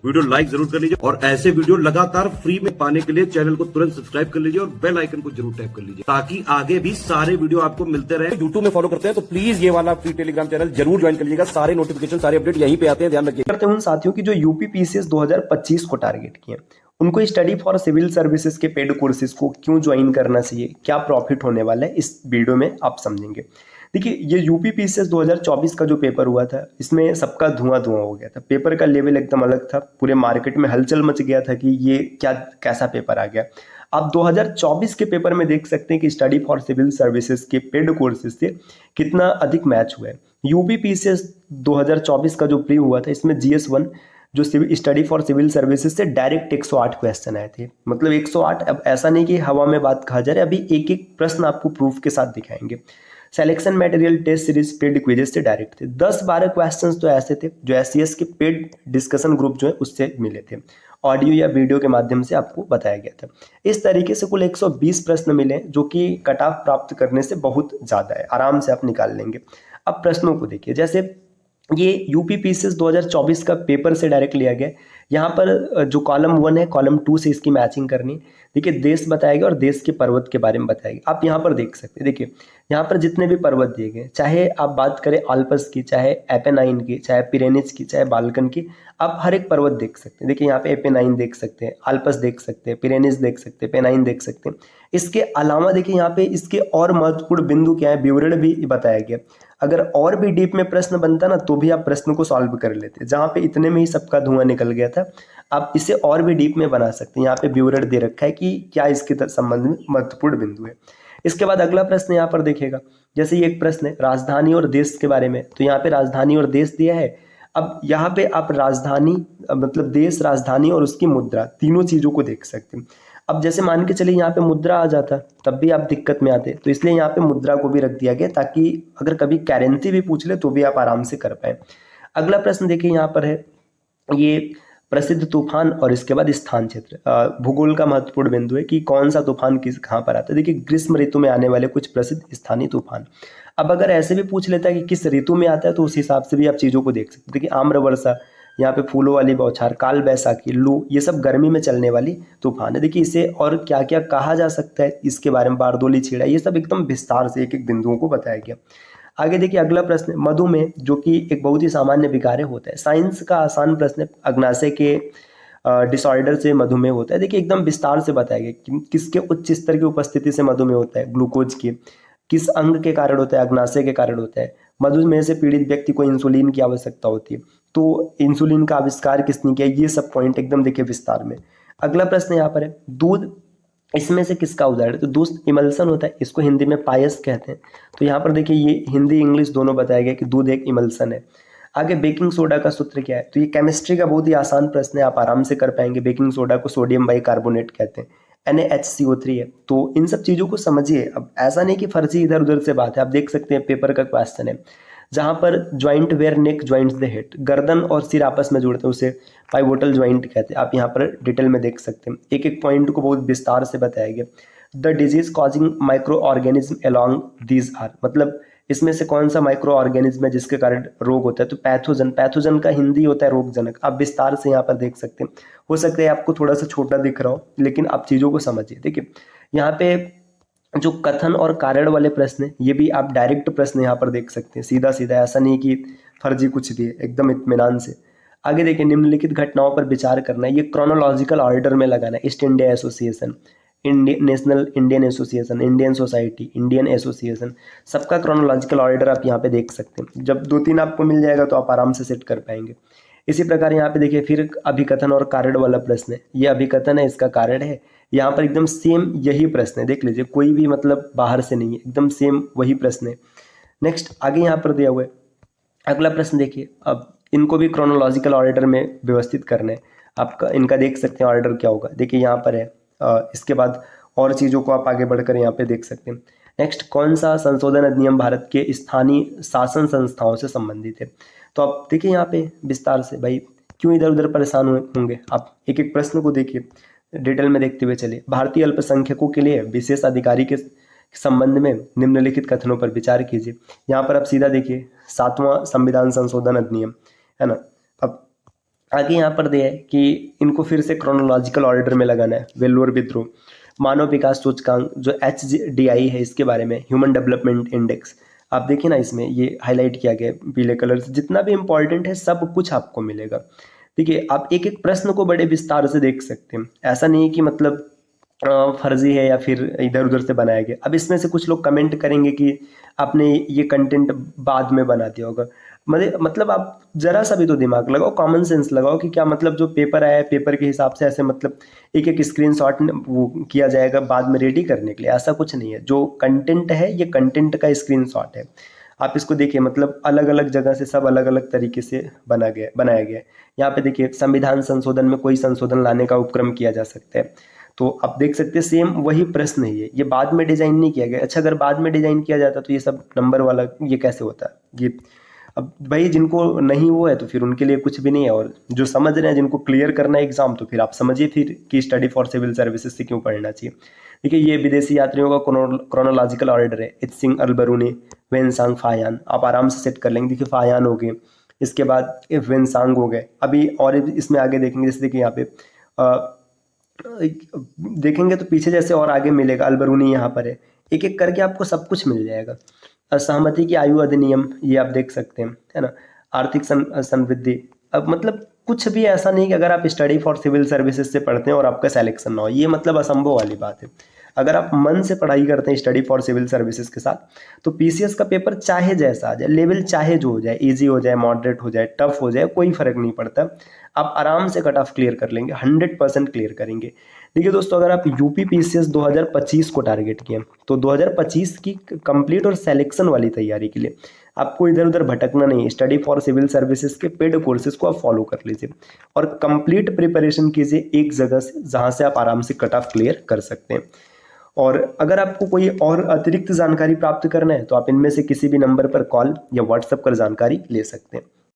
Video like जरूर कर लीजिए और ऐसे वीडियो लगातार फ्री में पाने के लिए चैनल को तुरंत सब्सक्राइब कर लीजिए और बेल आइकन को जरूर टैप कर लीजिए ताकि आगे भी सारे वीडियो आपको मिलते रहे। यूट्यूब में फॉलो करते हैं तो प्लीज ये वाला फ्री टेलीग्राम चैनल जरूर ज्वाइन कर लीजिएगा। सारे नोटिफिकेशन सारे अपडेट यहीं पे आते हैं, ध्यान रखिए। करते हैं उन साथियों की जो यूपी पीसीएस 2025 को टारगेट किए, उनको स्टडी फॉर सिविल सर्विसेज के पेड कोर्सेज को क्यों ज्वाइन करना चाहिए, क्या प्रॉफिट होने वाला है, इस वीडियो में आप समझेंगे। देखिए, ये यूपी पीसीएस 2024 का जो पेपर हुआ था, इसमें सबका धुआं धुआं हो गया था। पेपर का लेवल एकदम अलग था, पूरे मार्केट में हलचल मच गया था कि ये क्या कैसा पेपर आ गया। आप 2024 के पेपर में देख सकते हैं कि स्टडी फॉर सिविल सर्विसेज के पेड कोर्सेज से कितना अधिक मैच हुआ है। यूपी पीसीएस 2024 का जो प्री हुआ था, इसमें GS1 जो स्टडी फॉर सिविल सर्विसेज से डायरेक्ट 108 क्वेश्चन आए थे। मतलब 108, अब ऐसा नहीं कि हवा में बात कहा जा रहा है, अभी एक एक प्रश्न आपको प्रूफ के साथ दिखाएंगे। Selection material test series paid quizzes से डायरेक्ट थे। 10-12 क्वेश्चंस तो ऐसे थे जो SCS के पेड डिस्कशन ग्रुप जो है उससे मिले थे, ऑडियो या वीडियो के माध्यम से आपको बताया गया था। इस तरीके से कुल 120 प्रश्न मिले जो कि कट ऑफ प्राप्त करने से बहुत ज़्यादा है, आराम से आप निकाल लेंगे। अब प्रश्नों को देखिए, जैसे ये यूपी पीसीएस 2024 का पेपर से डायरेक्ट लिया गया। यहाँ पर जो कॉलम 1 है, कॉलम 2 से इसकी मैचिंग करनी। देखिए, देश बताएगा और देश के पर्वत के बारे में बताएगा। आप यहाँ पर देख सकते हैं, देखिए यहाँ पर जितने भी पर्वत दिए गए, चाहे आप बात करें आल्पस की, चाहे एपेनाइन की, चाहे पिरेनिस की, चाहे बाल्कन की, आप हर एक पर्वत देख सकते हैं। देखिए यहाँ पे एपेनाइन देख सकते हैं, आल्पस देख सकते हैं, पिरेनिस देख सकते हैं, पेनाइन देख सकते हैं। इसके अलावा देखिए यहाँ पे इसके और महत्वपूर्ण बिंदु क्या है, विवरण भी बताया गया। अगर और भी डीप में प्रश्न बनता ना तो भी आप प्रश्न को सॉल्व कर लेते। जहाँ पे इतने में ही सबका धुआं निकल गया था, आप इसे और भी डीप में बना सकते हैं। यहाँ पे विवरण दे रखा है कि क्या इसके संबंध में महत्वपूर्ण बिंदु है। इसके बाद अगला प्रश्न यहाँ पर देखिएगा, जैसे ये एक प्रश्न है राजधानी और देश के बारे में, तो यहाँ पे राजधानी और देश दिया है। अब यहाँ पे आप राजधानी मतलब देश, राजधानी और उसकी मुद्रा, तीनों चीजों को देख सकते हैं। अब जैसे मान के चलिए यहाँ पे मुद्रा आ जाता तब भी आप दिक्कत में आते, तो इसलिए यहाँ पे मुद्रा को भी रख दिया गया ताकि अगर कभी करेंसी भी पूछ ले तो भी आप आराम से कर पाए। अगला प्रश्न देखिए यहाँ पर है, ये प्रसिद्ध तूफान और इसके बाद स्थान क्षेत्र, भूगोल का महत्वपूर्ण बिंदु है कि कौन सा तूफान किस कहाँ पर आता है। देखिए, ग्रीष्म ऋतु में आने वाले कुछ प्रसिद्ध स्थानीय तूफान। अब अगर ऐसे भी पूछ लेता है कि किस ऋतु में आता है, तो उस हिसाब से भी आप चीज़ों को देख सकते हैं। देखिए, आम्र वर्षा, यहाँ पे फूलों वाली बौछार, काल बैसाखी, लू, ये सब गर्मी में चलने वाली तूफान है। देखिए, इसे और क्या क्या कहा जा सकता है, इसके बारे में बारदोली छेड़ा, ये सब एकदम विस्तार से एक एक बिंदुओं को बताया गया। आगे देखिए, अगला प्रश्न मधुमेह, जो कि एक बहुत ही सामान्य विकार होता है। साइंस का आसान प्रश्न, अग्नाशय के डिसऑर्डर से मधुमेह होता है। देखिए, एकदम विस्तार से बताया गया कि किसके उच्च स्तर की उपस्थिति से मधुमेह होता है, ग्लूकोज की, किस अंग के कारण होता है, अग्नाशय के कारण होता है। मधुमेह से पीड़ित व्यक्ति को इंसुलिन की आवश्यकता होती है, तो इंसुलिन का आविष्कार किसने किया, ये सब पॉइंट एकदम देखिए विस्तार में। अगला प्रश्न यहाँ पर है दूध, इसमें से किसका उदाहरण है, तो दूध इमल्सन होता है, इसको हिंदी में पायस कहते हैं। तो यहाँ पर देखिए ये हिंदी इंग्लिश दोनों बताया गया कि दूध एक इमल्सन है। आगे बेकिंग सोडा का सूत्र क्या है, तो ये केमिस्ट्री का बहुत ही आसान प्रश्न है, आप आराम से कर पाएंगे। बेकिंग सोडा को सोडियम बाइकार्बोनेट कहते हैं, NaHCO3 है। तो इन सब चीज़ों को समझिए। अब ऐसा नहीं कि फर्जी इधर उधर से बात है, आप देख सकते हैं पेपर का क्वेश्चन है जहाँ पर joint where neck joints the head, गर्दन और सिर आपस में जुड़ते हैं, उसे पाइवोटल ज्वाइंट कहते हैं। आप यहाँ पर डिटेल में देख सकते हैं, एक एक पॉइंट को बहुत विस्तार से बताया गया। The disease causing micro organism along these are, मतलब इसमें से कौन सा माइक्रो ऑर्गेनिज्म है जिसके कारण रोग होता है, तो पैथोजन। पैथोजन का हिंदी होता है रोगजनक। आप विस्तार से यहाँ पर देख सकते हैं। हो सकता है आपको थोड़ा सा छोटा दिख रहा हो, लेकिन आप चीज़ों को समझिए। देखिए, यहाँ पे जो कथन और कारण वाले प्रश्न है, ये भी आप डायरेक्ट प्रश्न यहाँ पर देख सकते हैं, सीधा सीधा, ऐसा नहीं कि फर्जी कुछ दिए, एकदम इत्मीनान से। आगे देखिए, निम्नलिखित घटनाओं पर विचार करना है, ये क्रोनोलॉजिकल ऑर्डर में लगाना है। East India association, national Indian association, Indian society, Indian association, सबका क्रोनोलॉजिकल ऑर्डर आप यहाँ पे देख सकते हैं। जब 2-3 आपको मिल जाएगा तो आप आराम से सेट कर पाएंगे। इसी प्रकार यहाँ पे देखिए फिर अभिकथन और कारण वाला प्रश्न है, ये अभिकथन है, इसका कारण है। यहाँ पर एकदम सेम यही प्रश्न है, देख लीजिए, कोई भी मतलब बाहर से नहीं है, एकदम सेम वही प्रश्न है। नेक्स्ट आगे यहाँ पर दिया हुआ है अगला प्रश्न देखिए, अब इनको भी क्रोनोलॉजिकल ऑर्डर में व्यवस्थित करना है। आपका इनका देख सकते हैं ऑर्डर क्या होगा, देखिए यहाँ पर है। इसके बाद और चीज़ों को आप आगे बढ़कर यहाँ पे देख सकते हैं। नेक्स्ट, कौन सा संशोधन अधिनियम भारत के स्थानीय शासन संस्थाओं से संबंधित है, तो आप देखिए यहाँ पे विस्तार से। भाई क्यों इधर उधर परेशान होंगे, आप एक एक प्रश्न को देखिए, डिटेल में देखते हुए चलिए। भारतीय अल्पसंख्यकों के लिए विशेष अधिकारी के संबंध में निम्नलिखित कथनों पर विचार कीजिए। यहाँ पर आप सीधा देखिए 7वां संविधान संशोधन अधिनियम है ना। अब आगे यहाँ पर दिया है कि इनको फिर से क्रोनोलॉजिकल ऑर्डर में लगाना है। वेल्लोर विद्रोह, मानव विकास सूचकांक जो HDI है, इसके बारे में, ह्यूमन डेवलपमेंट इंडेक्स, आप देखिए ना इसमें ये हाईलाइट किया गया है पीले कलर से। जितना भी इंपॉर्टेंट है सब कुछ आपको मिलेगा। देखिए आप एक एक प्रश्न को बड़े विस्तार से देख सकते हैं। ऐसा नहीं है कि मतलब फर्जी है या फिर इधर उधर से बनाया गया। अब इसमें से कुछ लोग कमेंट करेंगे कि आपने ये कंटेंट बाद में बना दिया होगा। मतलब आप जरा सा भी तो दिमाग लगाओ, कॉमन सेंस लगाओ कि क्या मतलब जो पेपर आया है पेपर के हिसाब से ऐसे मतलब एक एक स्क्रीनशॉट वो किया जाएगा बाद में रेडी करने के लिए, ऐसा कुछ नहीं है। जो कंटेंट है ये कंटेंट का स्क्रीनशॉट है। आप इसको देखिए, मतलब अलग अलग जगह से सब अलग अलग तरीके से बनाया गया है। यहाँ पे देखिए संविधान संशोधन में कोई संशोधन लाने का उपक्रम किया जा सकता है। तो आप देख सकते हैं सेम वही प्रश्न है ये बाद में डिजाइन नहीं किया गया। अच्छा अगर बाद में डिजाइन किया जाता तो ये सब नंबर वाला ये कैसे होता ये। अब भाई जिनको नहीं वो है तो फिर उनके लिए कुछ भी नहीं है, और जो समझ रहे हैं जिनको क्लियर करना है एग्जाम तो फिर आप समझिए फिर कि स्टडी फॉर सिविल सर्विसेज से क्यों पढ़ना चाहिए। देखिए ये विदेशी यात्रियों का क्रोनोलॉजिकल ऑर्डर है। इत्सिंग अलबरूनी, वेनसांग फायान, आप आराम से सेट कर लेंगे। देखिए फायान हो गए, इसके बाद वेनसांग हो गए। अभी और इसमें आगे देखेंगे, जैसे देखिए यहाँ पे देखेंगे तो पीछे जैसे और आगे मिलेगा, अलबरूनी यहाँ पर है। एक एक करके आपको सब कुछ मिल जाएगा। असहमति की आयु अधिनियम ये आप देख सकते हैं, है ना। आर्थिक समृद्धि, अब मतलब कुछ भी ऐसा नहीं कि अगर आप स्टडी फॉर सिविल सर्विसेज से पढ़ते हैं और आपका सिलेक्शन ना हो, ये मतलब असंभव वाली बात है। अगर आप मन से पढ़ाई करते हैं स्टडी फॉर सिविल सर्विसेज के साथ तो पीसीएस का पेपर चाहे जैसा आ जाए, लेवल चाहे जो हो जाए, इजी हो जाए, मॉडरेट हो जाए, टफ हो जाए, कोई फर्क नहीं पड़ता। आप आराम से कट ऑफ क्लियर कर लेंगे, 100% क्लियर करेंगे। देखिए दोस्तों, अगर आप यूपी पीसीएस 2025 को टारगेट किए तो 2025 की कंप्लीट और सिलेक्शन वाली तैयारी के लिए आपको इधर उधर भटकना नहीं। स्टडी फॉर सिविल सर्विसेज के पेड कोर्सेज को आप फॉलो कर लीजिए और कंप्लीट प्रिपरेशन कीजिए एक जगह से, जहां से आप आराम से कट ऑफ क्लियर कर सकते हैं। और अगर आपको कोई और अतिरिक्त जानकारी प्राप्त करना है तो आप इनमें से किसी भी नंबर पर कॉल या व्हाट्सएप कर जानकारी ले सकते हैं।